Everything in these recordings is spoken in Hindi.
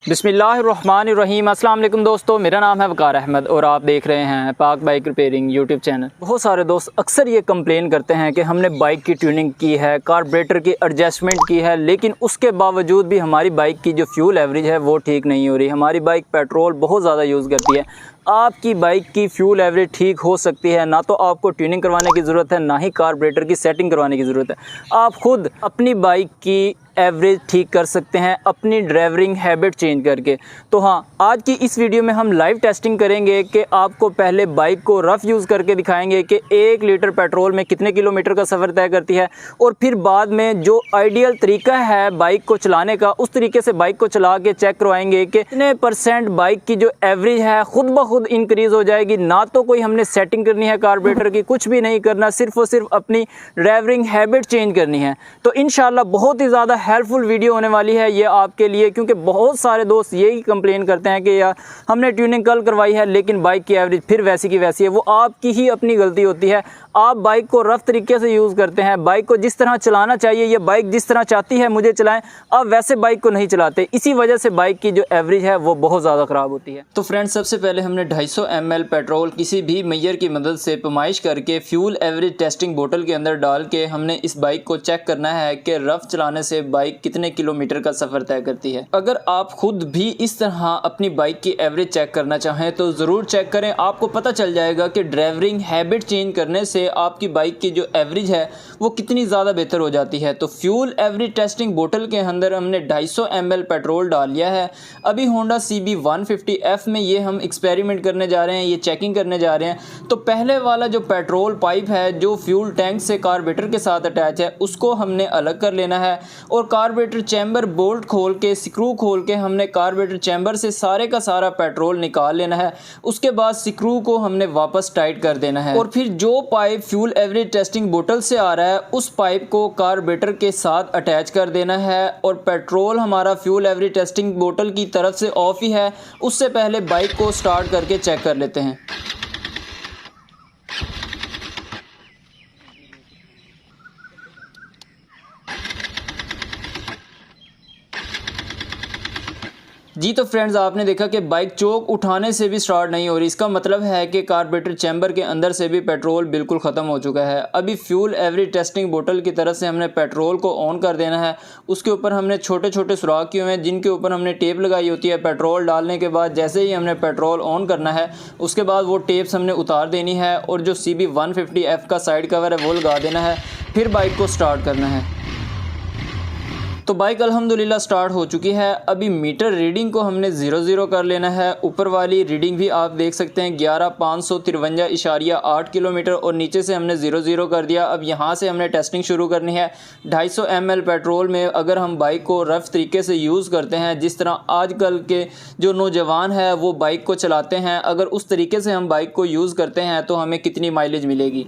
बिस्मिल्लाहिर्रहमानिर्रहीम। अस्सलाम वालेकुम दोस्तों, मेरा नाम है वकार अहमद और आप देख रहे हैं पाक बाइक रिपेयरिंग यूट्यूब चैनल। बहुत सारे दोस्त अक्सर ये कंप्लेन करते हैं कि हमने बाइक की ट्यूनिंग की है, कार्बोरेटर की एडजस्टमेंट की है, लेकिन उसके बावजूद भी हमारी बाइक की जो फ्यूल एवरेज है वो ठीक नहीं हो रही। हमारी बाइक पेट्रोल बहुत ज़्यादा यूज़ करती है। आपकी बाइक की फ्यूल एवरेज ठीक हो सकती है, ना तो आपको ट्यूनिंग करवाने की ज़रूरत है, ना ही कार्बोरेटर की सेटिंग करवाने की ज़रूरत है। आप खुद अपनी बाइक की एवरेज ठीक कर सकते हैं अपनी ड्राइविंग हैबिट चेंज करके। तो हाँ, आज की इस वीडियो में हम लाइव टेस्टिंग करेंगे कि आपको पहले बाइक को रफ़ यूज़ करके दिखाएंगे कि 1 लीटर पेट्रोल में कितने किलोमीटर का सफ़र तय करती है, और फिर बाद में जो आइडियल तरीका है बाइक को चलाने का, उस तरीके से बाइक को चला के चेक करवाएंगे कि कितने % बाइक की जो एवरेज है खुद ब खुद इंक्रीज़ हो जाएगी। ना तो कोई हमने सेटिंग करनी है कार्बोरेटर की, कुछ भी नहीं करना, सिर्फ और सिर्फ अपनी ड्राइविंग हैबिट चेंज करनी है। तो इंशाल्लाह बहुत ही ज़्यादा हेल्पफुल वीडियो होने वाली है ये आपके लिए, क्योंकि बहुत सारे दोस्त यही कंप्लेन करते हैं कि यार हमने ट्यूनिंग कल करवाई है लेकिन बाइक की एवरेज फिर वैसी की वैसी है। वो आपकी ही अपनी गलती होती है। आप बाइक को रफ़ तरीके से यूज़ करते हैं, बाइक को जिस तरह चलाना चाहिए, ये बाइक जिस तरह चाहती है मुझे चलाएं, आप वैसे बाइक को नहीं चलाते। इसी वजह से बाइक की जो एवरेज है वो बहुत ज़्यादा ख़राब होती है। तो फ्रेंड्स, सबसे पहले हमने 250 ml पेट्रोल किसी भी मैयर की मदद से पैमाइश करके फ्यूल एवरेज टेस्टिंग बोतल के अंदर डाल के हमने इस बाइक को चेक करना है कि रफ़ चलाने से बाइक कितने किलोमीटर का सफ़र तय करती है। अगर आप खुद भी इस तरह अपनी बाइक की एवरेज चेक करना चाहें तो ज़रूर चेक करें। आपको पता चल जाएगा कि ड्राइविंग हैबिट चेंज करने से आपकी बाइक की जो एवरेज है वो कितनी ज़्यादा बेहतर हो जाती है। तो फ्यूल एवरेज टेस्टिंग बोतल के अंदर हमने 250 ml पेट्रोल डाल लिया है। अभी होंडा CB 150F में ये हम एक्सपेरिमेंट करने जा रहे हैं, ये चेकिंग करने जा रहे हैं। तो पहले वाला जो पेट्रोल पाइप है जो फ्यूल टैंक से कार्बोरेटर के साथ अटैच है उसको हमने अलग कर लेना है, और कार्बोरेटर चैम्बर बोल्ट खोल के, स्क्रू खोल के हमने कार्बोरेटर चैम्बर से सारे का सारा पेट्रोल निकाल लेना है। उसके बाद स्क्रू को हमने वापस टाइट कर देना है, और फिर जो पाइप फ्यूल एवरेज टेस्टिंग बोतल से आ रहा है उस पाइप को कार्बोरेटर के साथ अटैच कर देना है। और पेट्रोल हमारा फ्यूल एवरेज टेस्टिंग बोतल की तरफ से ऑफ ही है, उससे पहले बाइक को स्टार्ट करके चेक कर लेते हैं। जी तो फ्रेंड्स, आपने देखा कि बाइक चोक उठाने से भी स्टार्ट नहीं हो रही। इसका मतलब है कि कार्बोरेटर चैम्बर के अंदर से भी पेट्रोल बिल्कुल ख़त्म हो चुका है। अभी फ्यूल एवरेज टेस्टिंग बोतल की तरफ से हमने पेट्रोल को ऑन कर देना है। उसके ऊपर हमने छोटे छोटे सुराख किए हुए हैं जिनके ऊपर हमने टेप लगाई होती है। पेट्रोल डालने के बाद जैसे ही हमने पेट्रोल ऑन करना है उसके बाद वो टेप्स हमने उतार देनी है, और जो CB 150F का साइड कवर है वो लगा देना है। फिर बाइक को स्टार्ट करना है। तो बाइक अल्हम्दुलिल्लाह स्टार्ट हो चुकी है। अभी मीटर रीडिंग को हमने 00 कर लेना है। ऊपर वाली रीडिंग भी आप देख सकते हैं 11,553.8 किलोमीटर, और नीचे से हमने 00 कर दिया। अब यहाँ से हमने टेस्टिंग शुरू करनी है। 250 ml पेट्रोल में अगर हम बाइक को रफ़ तरीके से यूज़ करते हैं, जिस तरह आजकल के जो नौजवान है वो बाइक को चलाते हैं, अगर उस तरीके से हम बाइक को यूज़ करते हैं तो हमें कितनी माइलेज मिलेगी।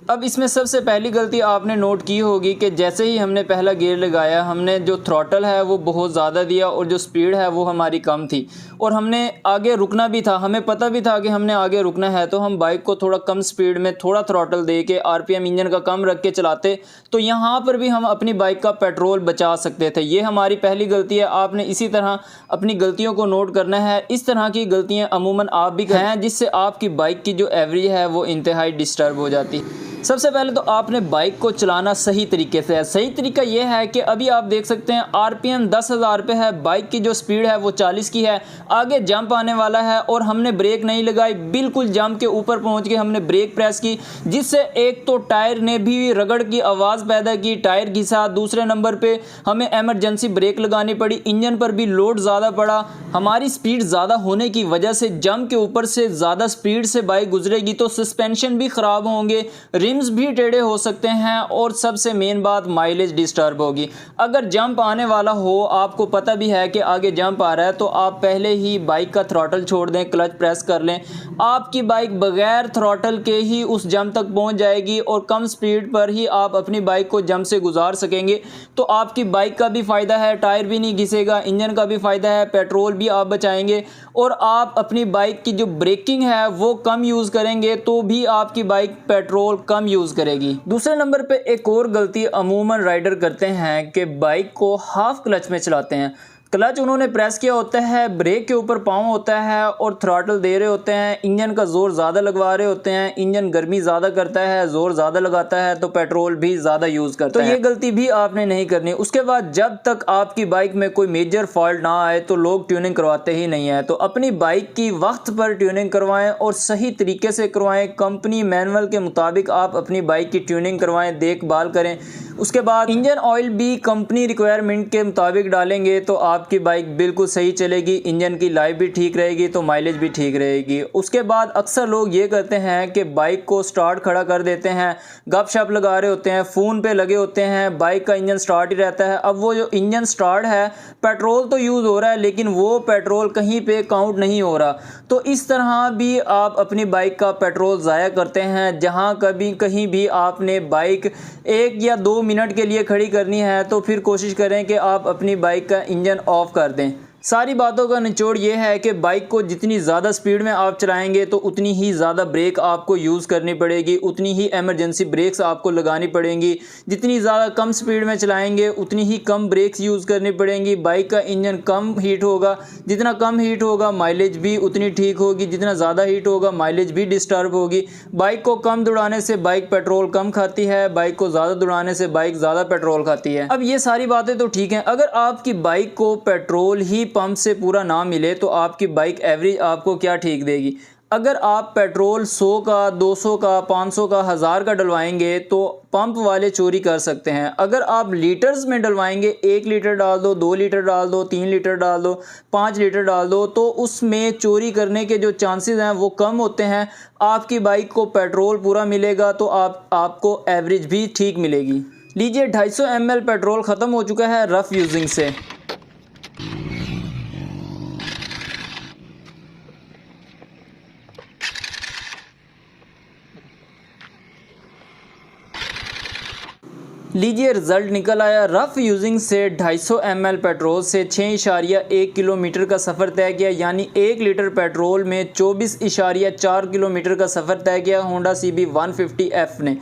अब इसमें सबसे पहली गलती आपने नोट की होगी कि जैसे ही हमने पहला गियर लगाया, हमने जो थ्रॉटल है वो बहुत ज़्यादा दिया और जो स्पीड है वो हमारी कम थी, और हमने आगे रुकना भी था। हमें पता भी था कि हमने आगे रुकना है, तो हम बाइक को थोड़ा कम स्पीड में थोड़ा थ्रॉटल दे के RPM इंजन का कम रख के चलाते तो यहाँ पर भी हम अपनी बाइक का पेट्रोल बचा सकते थे। ये हमारी पहली गलती है। आपने इसी तरह अपनी गलतियों को नोट करना है। इस तरह की गलतियाँ अमूमन आप भी करें जिससे आपकी बाइक की जो एवरेज है वो इंतहाई डिस्टर्ब हो जाती है। सबसे पहले तो आपने बाइक को चलाना सही तरीके से है। सही तरीका यह है कि अभी आप देख सकते हैं RPM 10,000 पे है, बाइक की जो स्पीड है वो 40 की है। आगे जंप आने वाला है और हमने ब्रेक नहीं लगाई, बिल्कुल जंप के ऊपर पहुंच के हमने ब्रेक प्रेस की, जिससे एक तो टायर ने भी रगड़ की आवाज़ पैदा की, टायर घिसा। दूसरे नंबर पे हमें एमरजेंसी ब्रेक लगानी पड़ी, इंजन पर भी लोड ज़्यादा पड़ा। हमारी स्पीड ज़्यादा होने की वजह से जंप के ऊपर से ज़्यादा स्पीड से बाइक गुजरेगी तो सस्पेंशन भी ख़राब होंगे, रिम्स भी टेढ़े हो सकते हैं, और सबसे मेन बात माइलेज डिस्टर्ब होगी। अगर जंप आने वाला हो, आपको पता भी है कि आगे जंप आ रहा है, तो आप पहले ही बाइक का थ्रॉटल छोड़ दें, क्लच प्रेस कर लें। आपकी बाइक बगैर थ्रॉटल के ही उस जंप तक पहुंच जाएगी, और कम स्पीड पर ही आप अपनी बाइक को जंप से गुजार सकेंगे। तो आपकी बाइक का भी फ़ायदा है, टायर भी नहीं घिसेगा, इंजन का भी फ़ायदा है, पेट्रोल भी आप बचाएंगे, और आप अपनी बाइक की जो ब्रेकिंग है वो कम यूज़ करेंगे तो भी आपकी बाइक पेट्रोल कम यूज़ करेगी। दूसरे नंबर पे एक और गलती अमूमन राइडर करते हैं कि बाइक को हाफ क्लच में चलाते हैं। क्लच उन्होंने प्रेस किया होता है, ब्रेक के ऊपर पाँव होता है और थ्रॉटल दे रहे होते हैं, इंजन का ज़ोर ज़्यादा लगवा रहे होते हैं, इंजन गर्मी ज़्यादा करता है, ज़ोर ज़्यादा लगाता है तो पेट्रोल भी ज़्यादा यूज़ करता है। तो ये गलती भी आपने नहीं करनी। उसके बाद जब तक आपकी बाइक में कोई मेजर फॉल्ट ना आए तो लोग ट्यूनिंग करवाते ही नहीं है। तो अपनी बाइक की वक्त पर ट्यूनिंग करवाएं और सही तरीके से करवाएं। कंपनी मैनुअल के मुताबिक आप अपनी बाइक की ट्यूनिंग करवाएं, देखभाल करें। उसके बाद इंजन ऑयल भी कंपनी रिक्वायरमेंट के मुताबिक डालेंगे तो आपकी बाइक बिल्कुल सही चलेगी, इंजन की लाइफ भी ठीक रहेगी तो माइलेज भी ठीक रहेगी। उसके बाद अक्सर लोग ये करते हैं कि बाइक को स्टार्ट खड़ा कर देते हैं, गपशप लगा रहे होते हैं, फ़ोन पे लगे होते हैं, बाइक का इंजन स्टार्ट ही रहता है। अब वो जो इंजन स्टार्ट है, पेट्रोल तो यूज़ हो रहा है लेकिन वो पेट्रोल कहीं पे काउंट नहीं हो रहा। तो इस तरह भी आप अपनी बाइक का पेट्रोल ज़ाया करते हैं। जहाँ कभी कहीं भी आपने बाइक 1 या 2 मिनट के लिए खड़ी करनी है तो फिर कोशिश करें कि आप अपनी बाइक का इंजन ऑफ कर दें। सारी बातों का निचोड़ ये है कि बाइक को जितनी ज़्यादा स्पीड में आप चलाएंगे तो उतनी ही ज़्यादा ब्रेक आपको यूज़ करनी पड़ेगी, उतनी ही इमरजेंसी ब्रेक्स आपको लगानी पड़ेंगी। जितनी ज़्यादा कम स्पीड में चलाएंगे उतनी ही कम ब्रेक्स यूज़ करनी पड़ेंगी। बाइक का इंजन कम हीट होगा, जितना कम हीट होगा माइलेज भी उतनी ठीक होगी, जितना ज़्यादा हीट होगा माइलेज भी डिस्टर्ब होगी। बाइक को कम दौड़ाने से बाइक पेट्रोल कम खाती है, बाइक को ज़्यादा दौड़ाने से बाइक ज़्यादा पेट्रोल खाती है। अब ये सारी बातें तो ठीक हैं, अगर आपकी बाइक को पेट्रोल ही पंप से पूरा ना मिले तो आपकी बाइक एवरेज आपको क्या ठीक देगी। अगर आप पेट्रोल 100 का, 200 का, 500 का, 1000 का डलवाएंगे तो पंप वाले चोरी कर सकते हैं। अगर आप लीटर्स में डलवाएंगे, 1 लीटर डाल दो, 2 लीटर डाल दो, 3 लीटर डाल दो, 5 लीटर डाल दो, तो उसमें चोरी करने के जो चांसेस हैं वो कम होते हैं। आपकी बाइक को पेट्रोल पूरा मिलेगा तो आपको एवरेज भी ठीक मिलेगी। लीजिए 250 ml पेट्रोल ख़त्म हो चुका है रफ़ यूजिंग से। लीजिए रिज़ल्ट निकल आया। रफ़ यूजिंग से 250 ml पेट्रोल से 6.1 किलोमीटर का सफ़र तय किया, यानी 1 लीटर पेट्रोल में 24.4 किलोमीटर का सफ़र तय किया होंडा CB 150F ने।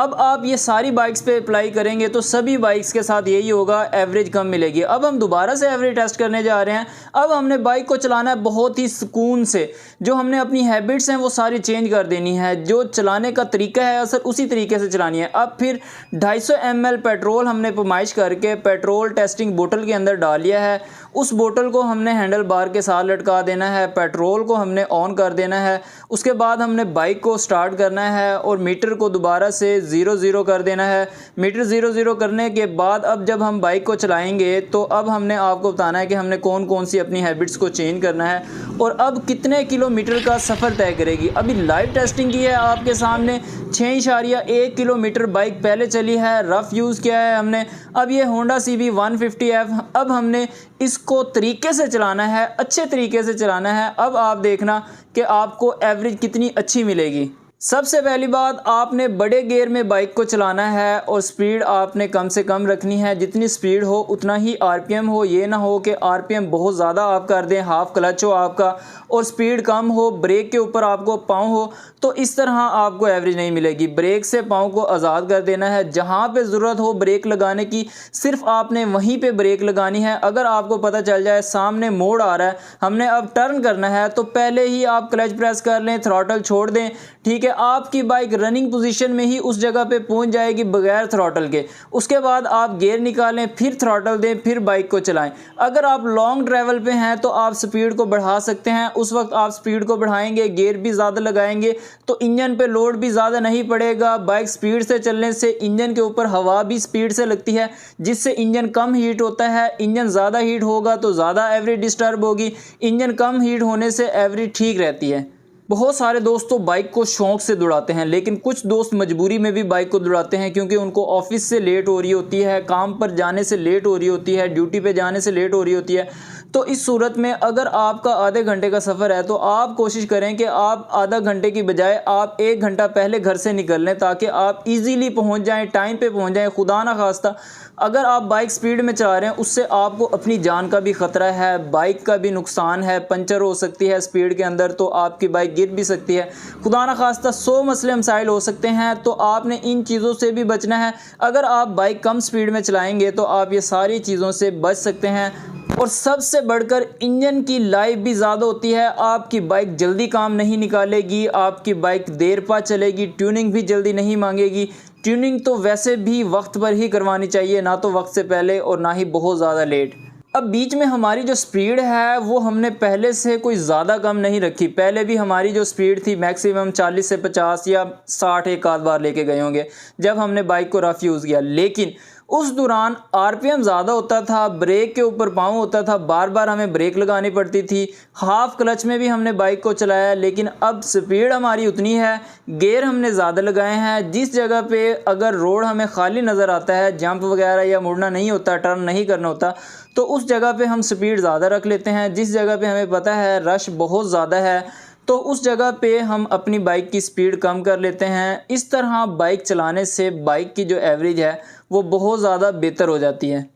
अब आप ये सारी बाइक्स पे अप्लाई करेंगे तो सभी बाइक्स के साथ यही होगा, एवरेज कम मिलेगी। अब हम दोबारा से एवरेज टेस्ट करने जा रहे हैं। अब हमने बाइक को चलाना है बहुत ही सुकून से। जो हमने अपनी हैबिट्स हैं वो सारी चेंज कर देनी है, जो चलाने का तरीका है असल उसी तरीके से चलानी है। अब फिर 250 ml पेट्रोल हमने पैमाइश करके पेट्रोल टेस्टिंग बोतल के अंदर डाल लिया है। उस बोतल को हमने हैंडल बार के साथ लटका देना है, पेट्रोल को हमने ऑन कर देना है। उसके बाद हमने बाइक को स्टार्ट करना है और मीटर को दोबारा से 0 कर देना है। मीटर 0 करने के बाद अब जब हम बाइक को चलाएंगे तो अब हमने आपको बताना है कि हमने कौन कौन सी अपनी हैबिट्स को चेंज करना है और अब कितने किलोमीटर का सफ़र तय करेगी। अभी लाइव टेस्टिंग की है आपके सामने। 6.1 किलोमीटर बाइक पहले चली है, रफ़ यूज़ किया है हमने। अब ये होंडा CB 150F, अब हमने इसको तरीके से चलाना है, अच्छे तरीके से चलाना है। अब आप देखना कि आपको एवरेज कितनी अच्छी मिलेगी। सबसे पहली बात, आपने बड़े गियर में बाइक को चलाना है और स्पीड आपने कम से कम रखनी है। जितनी स्पीड हो उतना ही RPM हो। ये ना हो कि RPM बहुत ज़्यादा आप कर दें, हाफ क्लच हो आपका और स्पीड कम हो, ब्रेक के ऊपर आपको पाँव हो, तो इस तरह आपको एवरेज नहीं मिलेगी। ब्रेक से पाँव को आज़ाद कर देना है। जहाँ पे ज़रूरत हो ब्रेक लगाने की सिर्फ आपने वहीं पे ब्रेक लगानी है। अगर आपको पता चल जाए सामने मोड़ आ रहा है, हमने अब टर्न करना है, तो पहले ही आप क्लच प्रेस कर लें, थ्रॉटल छोड़ दें। ठीक है, आपकी बाइक रनिंग पोजीशन में ही उस जगह पे पहुंच जाएगी बगैर थ्रॉटल के। उसके बाद आप गियर निकालें, फिर थ्रॉटल दें, फिर बाइक को चलाएं। अगर आप लॉन्ग ट्रैवल पे हैं तो आप स्पीड को बढ़ा सकते हैं। उस वक्त आप स्पीड को बढ़ाएंगे, गियर भी ज़्यादा लगाएंगे तो इंजन पे लोड भी ज़्यादा नहीं पड़ेगा। बाइक स्पीड से चलने से इंजन के ऊपर हवा भी स्पीड से लगती है, जिससे इंजन कम हीट होता है। इंजन ज़्यादा हीट होगा तो ज़्यादा एवरेज डिस्टर्ब होगी, इंजन कम हीट होने से एवरेज ठीक रहती है। बहुत सारे दोस्तों बाइक को शौक़ से दौड़ाते हैं, लेकिन कुछ दोस्त मजबूरी में भी बाइक को दौड़ाते हैं क्योंकि उनको ऑफिस से लेट हो रही होती है, काम पर जाने से लेट हो रही होती है, ड्यूटी पे जाने से लेट हो रही होती है। तो इस सूरत में अगर आपका आधे घंटे का सफ़र है तो आप कोशिश करें कि आप आधा घंटे की बजाय आप 1 घंटा पहले घर से निकल लें, ताकि आप इजीली पहुंच जाएं, टाइम पे पहुंच जाएं। खुदा ना खास्ता अगर आप बाइक स्पीड में चला रहे हैं उससे आपको अपनी जान का भी ख़तरा है, बाइक का भी नुकसान है, पंचर हो सकती है स्पीड के अंदर, तो आपकी बाइक गिर भी सकती है। खुदा ना खास्ता 100 मसले मसाइल हो सकते हैं, तो आपने इन चीज़ों से भी बचना है। अगर आप बाइक कम स्पीड में चलाएँगे तो आप ये सारी चीज़ों से बच सकते हैं। और सबसे बढ़कर इंजन की लाइफ भी ज़्यादा होती है। आपकी बाइक जल्दी काम नहीं निकालेगी, आपकी बाइक देर पा चलेगी, ट्यूनिंग भी जल्दी नहीं मांगेगी। ट्यूनिंग तो वैसे भी वक्त पर ही करवानी चाहिए, ना तो वक्त से पहले और ना ही बहुत ज़्यादा लेट। अब बीच में हमारी जो स्पीड है वो हमने पहले से कोई ज़्यादा कम नहीं रखी। पहले भी हमारी जो स्पीड थी मैक्सिमम 40 से 50 या 60 एक आध बार लेके गए होंगे जब हमने बाइक को रफ यूज़ किया, लेकिन उस दौरान आरपीएम ज़्यादा होता था, ब्रेक के ऊपर पाँव होता था, बार बार हमें ब्रेक लगानी पड़ती थी, हाफ क्लच में भी हमने बाइक को चलाया। लेकिन अब स्पीड हमारी उतनी है, गियर हमने ज़्यादा लगाए हैं। जिस जगह पे अगर रोड हमें खाली नज़र आता है, जंप वगैरह या मुड़ना नहीं होता, टर्न नहीं करना होता, तो उस जगह पे हम स्पीड ज़्यादा रख लेते हैं। जिस जगह पे हमें पता है रश बहुत ज़्यादा है तो उस जगह पे हम अपनी बाइक की स्पीड कम कर लेते हैं। इस तरह बाइक चलाने से बाइक की जो एवरेज है वो बहुत ज़्यादा बेहतर हो जाती है।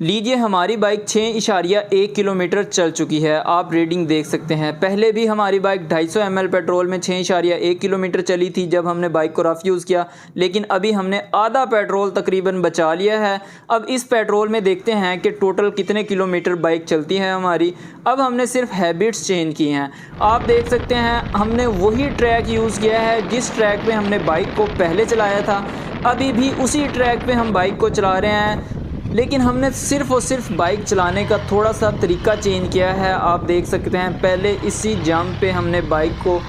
लीजिए हमारी बाइक 6.1 किलोमीटर चल चुकी है, आप रीडिंग देख सकते हैं। पहले भी हमारी बाइक 250 ml पेट्रोल में 6.1 किलोमीटर चली थी जब हमने बाइक को रफ़ यूज़ किया, लेकिन अभी हमने आधा पेट्रोल तकरीबन बचा लिया है। अब इस पेट्रोल में देखते हैं कि टोटल कितने किलोमीटर बाइक चलती है हमारी। अब हमने सिर्फ हैबिट्स चेंज की हैं। आप देख सकते हैं हमने वही ट्रैक यूज़ किया है जिस ट्रैक पर हमने बाइक को पहले चलाया था, अभी भी उसी ट्रैक पर हम बाइक को चला रहे हैं, लेकिन हमने सिर्फ़ और सिर्फ बाइक चलाने का थोड़ा सा तरीका चेंज किया है। आप देख सकते हैं पहले इसी जंप पे हमने बाइक को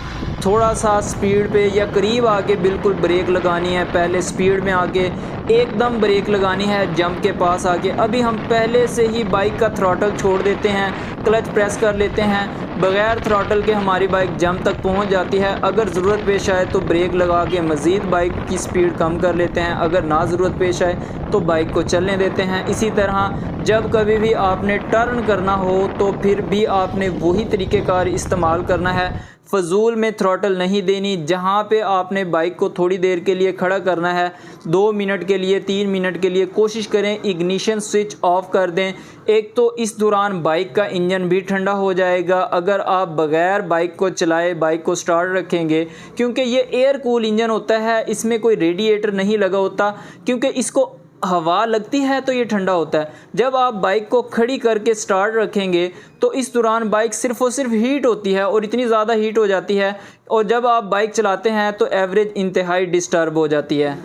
थोड़ा सा स्पीड पे या करीब आके बिल्कुल ब्रेक लगानी है, पहले स्पीड में आके एकदम ब्रेक लगानी है जंप के पास आके। अभी हम पहले से ही बाइक का थ्रॉटल छोड़ देते हैं, क्लच प्रेस कर लेते हैं, बग़ैर थ्रॉटल के हमारी बाइक जंप तक पहुंच जाती है। अगर ज़रूरत पेश आए तो ब्रेक लगा के मज़ीद बाइक की स्पीड कम कर लेते हैं, अगर ना ज़रूरत पेश आए तो बाइक को चलने देते हैं। इसी तरह जब कभी भी आपने टर्न करना हो तो फिर भी आपने वही तरीक़ेकार इस्तेमाल करना है, फ़जूल में थ्रॉटल नहीं देनी। जहाँ पे आपने बाइक को थोड़ी देर के लिए खड़ा करना है, 2 मिनट के लिए 3 मिनट के लिए, कोशिश करें इग्निशन स्विच ऑफ कर दें। एक तो इस दौरान बाइक का इंजन भी ठंडा हो जाएगा। अगर आप बग़ैर बाइक को चलाए बाइक को स्टार्ट रखेंगे, क्योंकि ये एयर कूल इंजन होता है, इसमें कोई रेडिएटर नहीं लगा होता, क्योंकि इसको हवा लगती है तो ये ठंडा होता है। जब आप बाइक को खड़ी करके स्टार्ट रखेंगे तो इस दौरान बाइक सिर्फ़ और सिर्फ हीट होती है और इतनी ज़्यादा हीट हो जाती है, और जब आप बाइक चलाते हैं तो एवरेज इंतहाई डिस्टर्ब हो जाती है।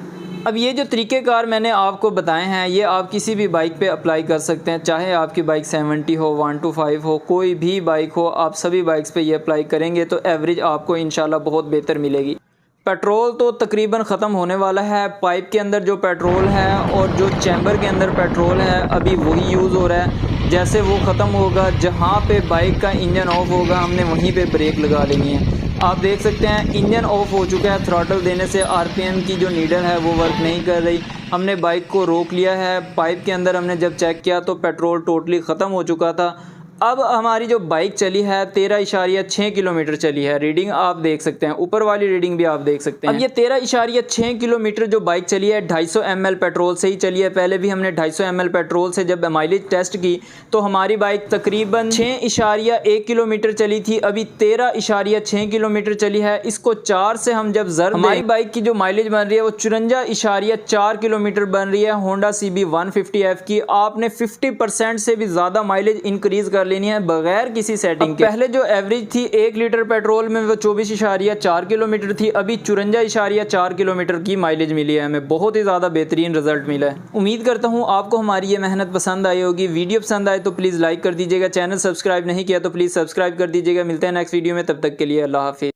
अब ये जो तरीक़ेकार मैंने आपको बताए हैं ये आप किसी भी बाइक पे अप्लाई कर सकते हैं, चाहे आपकी बाइक 70 हो, 125 हो, कोई भी बाइक हो, आप सभी बाइक्स पे ये अप्लाई करेंगे तो एवरेज आपको इंशाल्लाह बहुत बेहतर मिलेगी। पेट्रोल तो तकरीबन ख़त्म होने वाला है। पाइप के अंदर जो पेट्रोल है और जो चैम्बर के अंदर पेट्रोल है अभी वही यूज़ हो रहा है। जैसे वो ख़त्म होगा, जहाँ पे बाइक का इंजन ऑफ होगा हमने वहीं पे ब्रेक लगा लेनी है। आप देख सकते हैं इंजन ऑफ हो चुका है, थ्रॉटल देने से आरपीएम की जो नीडल है वो वर्क नहीं कर रही। हमने बाइक को रोक लिया है। पाइप के अंदर हमने जब चेक किया तो पेट्रोल टोटली ख़त्म हो चुका था। अब हमारी जो बाइक चली है 13.6 किलोमीटर चली है। रीडिंग आप देख सकते हैं, ऊपर वाली रीडिंग भी आप देख सकते हैं। अब ये 13.6 किलोमीटर जो बाइक चली है 250 ml पेट्रोल से ही चली है। पहले भी हमने 250 ml पेट्रोल से जब माइलेज टेस्ट की तो हमारी बाइक तकरीबन 6.1 किलोमीटर चली थी, अभी 13.6 किलोमीटर चली है। इसको 4 से हम जब ज़र हमारी बाइक की जो माइलेज बन रही है वो 54.4 किलोमीटर बन रही है होंडा CB 150F की। आपने 50% से भी ज़्यादा माइलेज इंक्रीज़ कर लेनी है बगैर किसी सेटिंग के। पहले जो एवरेज थी 1 लीटर पेट्रोल में वो 24.4 किलोमीटर थी, अभी 54.4 किलोमीटर की माइलेज मिली है हमें। बहुत ही ज़्यादा बेहतरीन रिजल्ट मिला है। उम्मीद करता हूँ आपको हमारी ये मेहनत पसंद आई होगी। वीडियो पसंद आए तो प्लीज़ लाइक कर दीजिएगा, चैनल सब्सक्राइब नहीं किया तो प्लीज़ सब्सक्राइब कर दीजिएगा। मिलते हैं नेक्स्ट वीडियो में, तब तक के लिए अल्लाह हाफिज़।